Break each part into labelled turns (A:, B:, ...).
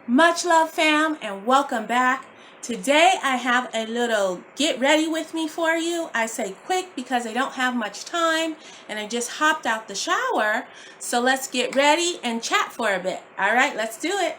A: Much love, fam, and welcome back. Today I have a little get ready with me for you. I say quick because I don't have much time and I just hopped out the shower. So let's get ready and chat for a bit. All right, let's do it.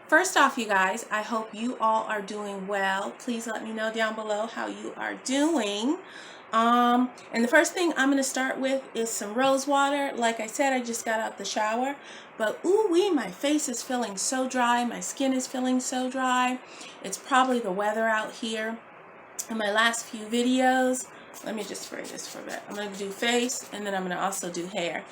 A: First off, you guys, I hope you all are doing well. Please let me know down below how you are doing. And the first thing I'm going to start with is some rose water. Like I said, I just got out the shower, but ooh wee, my face is feeling so dry. My skin is feeling so dry. It's probably the weather out here. In my last few videos, let me just spray this for a bit. I'm going to do face and then I'm going to also do hair.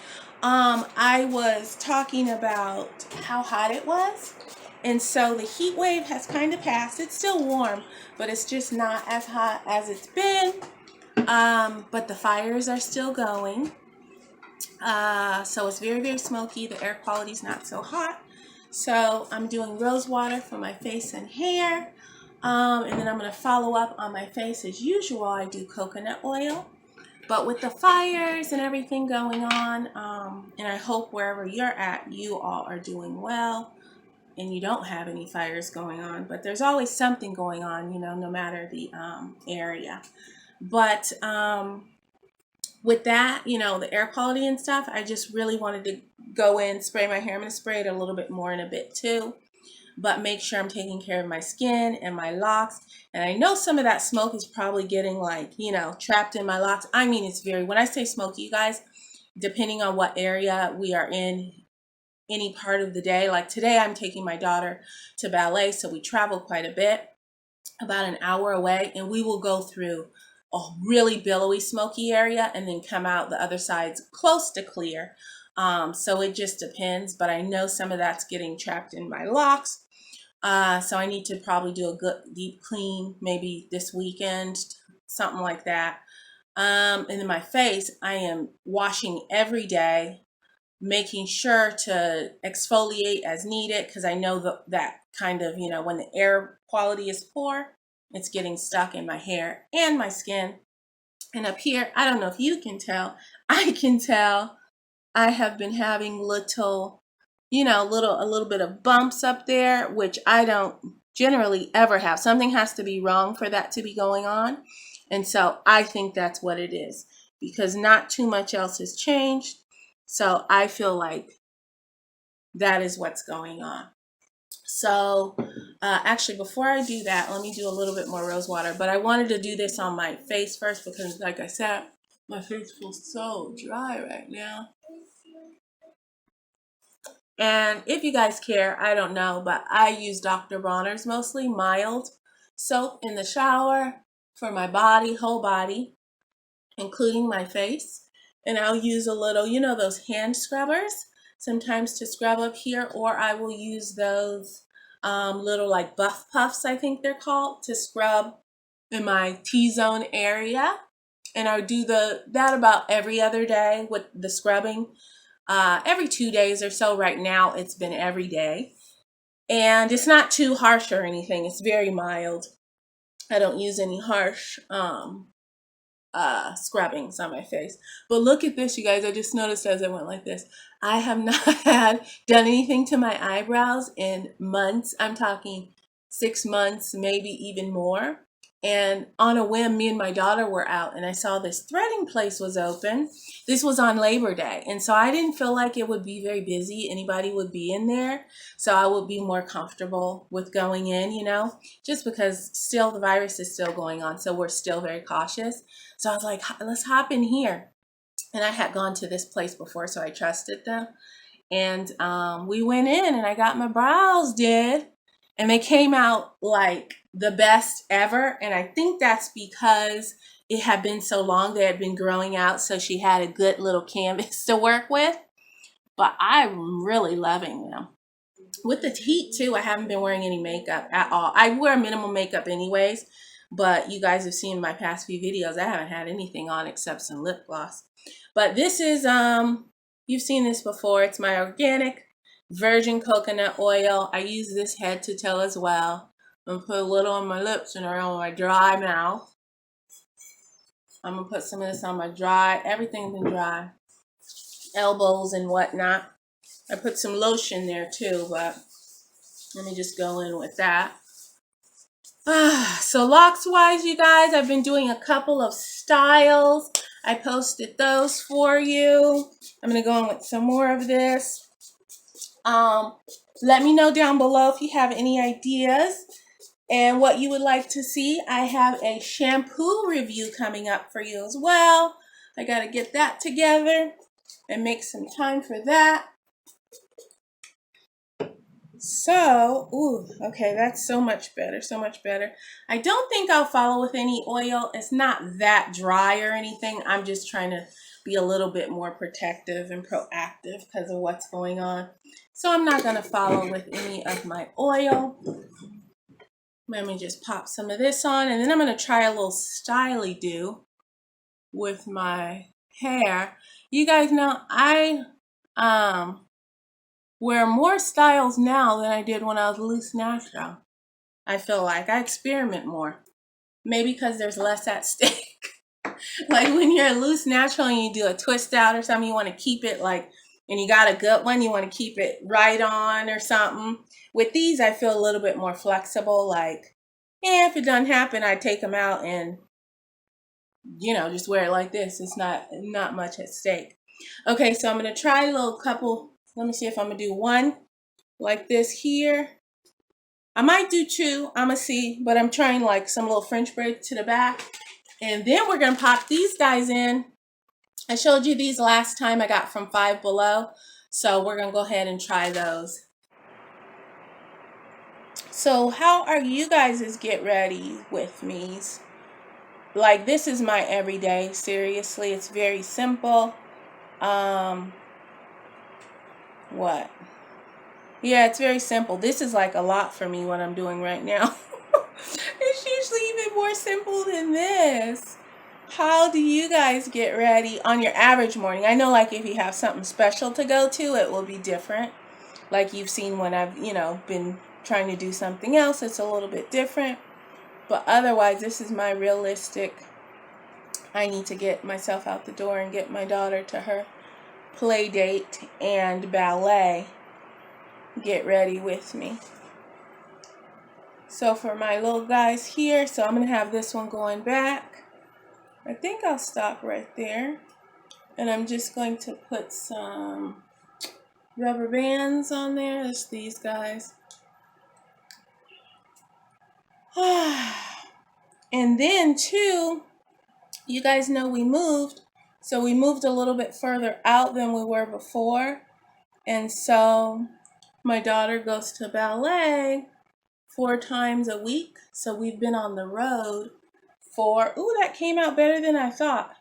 A: I was talking about how hot it was. And so the heat wave has kind of passed. It's still warm, but it's just not as hot as it's been. But the fires are still going. So it's very, very smoky. The air quality is not so hot. So I'm doing rose water for my face and hair. And then I'm going to follow up on my face as usual. I do coconut oil. But with the fires and everything going on, and I hope wherever you're at, you all are doing well and you don't have any fires going on. But there's always something going on, you know, no matter the area. But with that, you know, the air quality and stuff, I just really wanted to go in, spray my hair. I'm going to spray it a little bit more in a bit too. But make sure I'm taking care of my skin and my locks. And I know some of that smoke is probably getting like, you know, trapped in my locks. I mean, it's very, when I say smoky, you guys, depending on what area we are in, any part of the day. Like today, I'm taking my daughter to ballet, so we travel quite a bit, about an hour away, and we will go through a really billowy, smoky area and then come out the other side's close to clear. So it just depends, but I know some of that's getting trapped in my locks. So I need to probably do a good deep clean maybe this weekend, something like that. And then my face, I am washing every day, making sure to exfoliate as needed because I know that kind of, you know, when the air quality is poor, it's getting stuck in my hair and my skin. And up here, I don't know if you can tell, I can tell I have been having little, you know, a little bit of bumps up there, which I don't generally ever have. Something has to be wrong for that to be going on. And so I think that's what it is because not too much else has changed. So I feel like that is what's going on. So actually, before I do that, let me do a little bit more rose water. But I wanted to do this on my face first because, like I said, my face feels so dry right now. And if you guys care, I don't know, but I use Dr. Bronner's mostly mild soap in the shower for my body, whole body, including my face. And I'll use a little, you know, those hand scrubbers sometimes to scrub up here, or I will use those little like buff puffs, I think they're called, to scrub in my T-zone area. And I do that about every other day with the scrubbing. Every 2 days or so. Right now it's been every day, and it's not too harsh or anything. It's very mild. I don't use any harsh scrubbings on my face. But look at this, you guys. I just noticed as I went like this, I have not done anything to my eyebrows in months. I'm talking 6 months, maybe even more. And on a whim, me and my daughter were out and I saw this threading place was open. This was on Labor Day. And so I didn't feel like it would be very busy. Anybody would be in there. So I would be more comfortable with going in, you know, just because still the virus is still going on. So we're still very cautious. So I was like, let's hop in here. And I had gone to this place before, so I trusted them. And we went in and I got my brows did. And they came out like the best ever. And I think that's because it had been so long, they had been growing out. So she had a good little canvas to work with. But I'm really loving them. With the heat too, I haven't been wearing any makeup at all. I wear minimal makeup anyways. But you guys have seen my past few videos. I haven't had anything on except some lip gloss. But this is, you've seen this before. It's my organic virgin coconut oil. I use this head to toe as well. I'm gonna put a little on my lips and around my dry mouth. I'm gonna put some of this on my dry. Everything's been dry. Elbows and whatnot. I put some lotion there too, but let me just go in with that. So locks wise, you guys, I've been doing a couple of styles. I posted those for you. I'm gonna go in with some more of this. Let me know down below if you have any ideas and what you would like to see. I have a shampoo review coming up for you as well. I gotta get that together and make some time for that. So, okay, that's so much better, so much better. I don't think I'll follow with any oil. It's not that dry or anything. I'm just trying to be a little bit more protective and proactive because of what's going on. So I'm not going to follow with any of my oil. Let me just pop some of this on, and then I'm going to try a little styly do with my hair. You guys know I wear more styles now than I did when I was loose natural. I feel like I experiment more. Maybe because there's less at stake. Like when you're a loose natural and you do a twist out or something, you want to keep it like, and you got a good one, you want to keep it right on or something. With these, I feel a little bit more flexible. Like, yeah, if it doesn't happen, I take them out and, you know, just wear it like this. It's not much at stake. Okay, so I'm going to try a little couple. Let me see if I'm going to do one like this here. I might do two, I'm going to see, but I'm trying like some little French braid to the back. And then we're going to pop these guys in. I showed you these last time I got from Five Below. So we're going to go ahead and try those. So how are you guys' get ready with me's? Like this is my everyday, seriously. It's very simple. What? Yeah, it's very simple. This is like a lot for me what I'm doing right now. It's usually even more simple than this. How do you guys get ready on your average morning? I know like if you have something special to go to, it will be different. Like you've seen when I've, been trying to do something else, it's a little bit different. But otherwise, this is my realistic. I need to get myself out the door and get my daughter to her play date and ballet. Get ready with me. So for my little guys here, so I'm going to have this one going back. I think I'll stop right there. And I'm just going to put some rubber bands on there. That's these guys. And then too, you guys know we moved. So we moved a little bit further out than we were before. And so my daughter goes to ballet 4 times a week. So we've been on the road for, that came out better than I thought.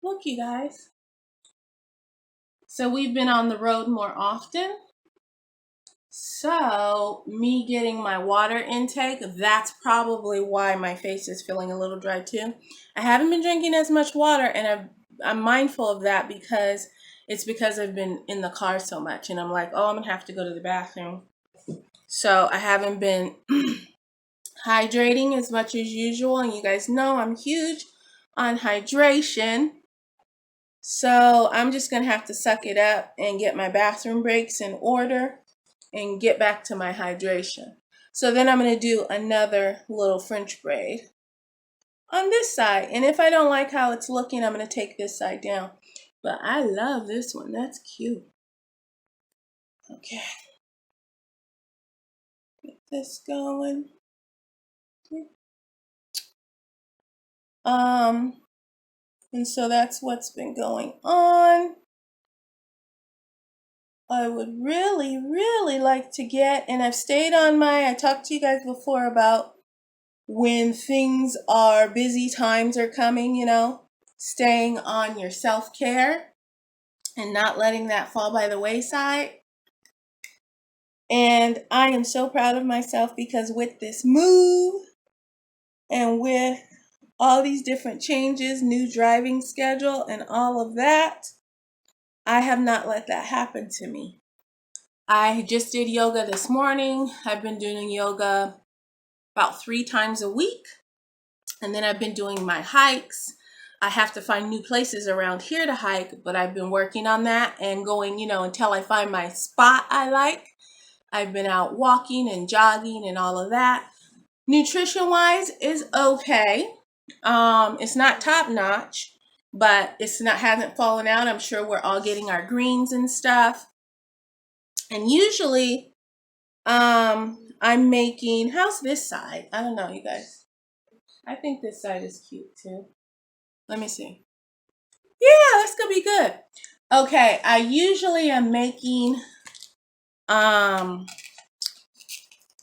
A: Look, you guys. So we've been on the road more often. So me getting my water intake, that's probably why my face is feeling a little dry too. I haven't been drinking as much water, and I'm mindful of that because I've been in the car so much, and I'm like, I'm gonna have to go to the bathroom. So I haven't been hydrating as much as usual, and you guys know I'm huge on hydration. So I'm just gonna have to suck it up and get my bathroom breaks in order and get back to my hydration. So then I'm gonna do another little French braid on this side. And if I don't like how it's looking, I'm gonna take this side down. But I love this one, that's cute. Okay. Get this going. And so that's what's been going on. I would really, really like to get, and I've stayed on I talked to you guys before about when things are busy, times are coming, staying on your self-care and not letting that fall by the wayside. And I am so proud of myself because with this move and with all these different changes, new driving schedule and all of that, I have not let that happen to me. I just did yoga this morning. I've been doing yoga about 3 times a week. And then I've been doing my hikes. I have to find new places around here to hike, but I've been working on that and going, until I find my spot I like. I've been out walking and jogging and all of that. Nutrition wise is okay. It's not top notch, but hasn't fallen out. I'm sure we're all getting our greens and stuff. And usually, I'm making, how's this side? I don't know, you guys. I think this side is cute too. Let me see. Yeah, that's gonna be good. Okay, I usually am making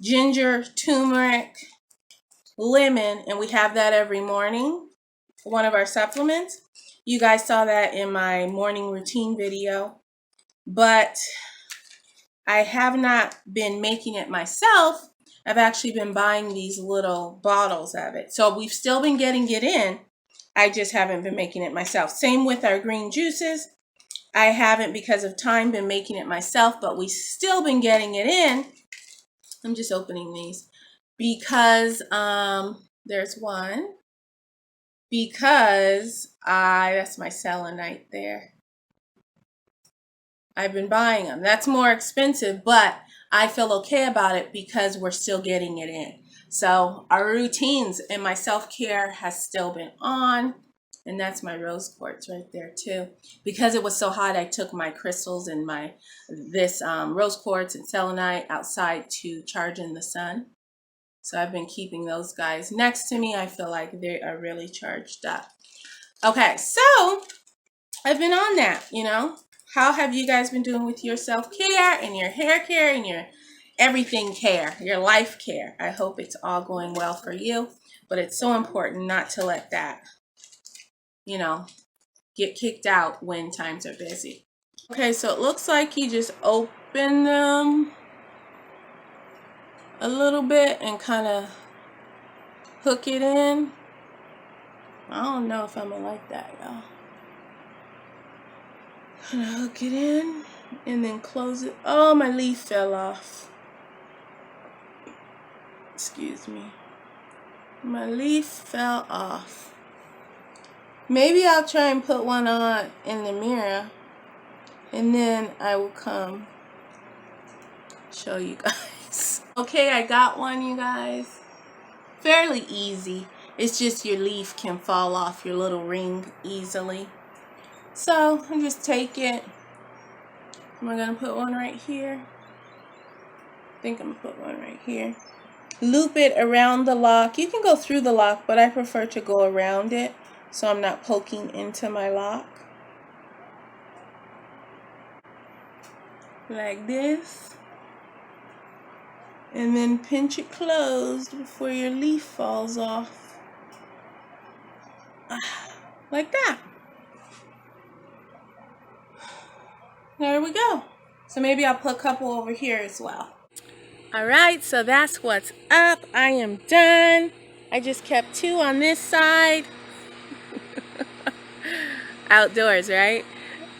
A: ginger, turmeric, lemon, and we have that every morning. One of our supplements. You guys saw that in my morning routine video, but I have not been making it myself. I've actually been buying these little bottles of it. So we've still been getting it in. I just haven't been making it myself. Same with our green juices. I haven't, because of time, been making it myself, but we've still been getting it in. I'm just opening these because there's one. Because that's my selenite there. I've been buying them. That's more expensive, but I feel okay about it because we're still getting it in. So our routines and my self-care has still been on. And that's my rose quartz right there too. Because it was so hot, I took my crystals and this rose quartz and selenite outside to charge in the sun. So I've been keeping those guys next to me. I feel like they are really charged up. Okay, so I've been on that, How have you guys been doing with your self-care and your hair care and your everything care, your life care? I hope it's all going well for you, but it's so important not to let that, get kicked out when times are busy. Okay, so it looks like you just open them a little bit and kind of hook it in. I don't know if I'm gonna like that, y'all. Kind of hook it in and then close it. Oh, my leaf fell off. Excuse me. My leaf fell off. Maybe I'll try and put one on in the mirror and then I will come show you guys. Okay, I got one, you guys. Fairly easy. It's just your leaf can fall off your little ring easily. So I just take it. Am I gonna put one right here? I think I'm gonna put one right here. Loop it around the lock. You can go through the lock, but I prefer to go around it so I'm not poking into my lock. Like this. And then pinch it closed before your leaf falls off. Like that. There we go. So maybe I'll put a couple over here as well. All right, so that's what's up. I am done. I just kept 2 on this side. Outdoors, right?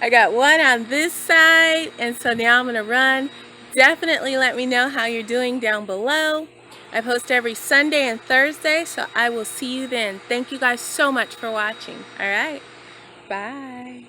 A: I got 1 on this side, and so now I'm gonna run. Definitely let me know how you're doing down below. I post every Sunday and Thursday, so I will see you then. Thank you guys so much for watching. All right, bye.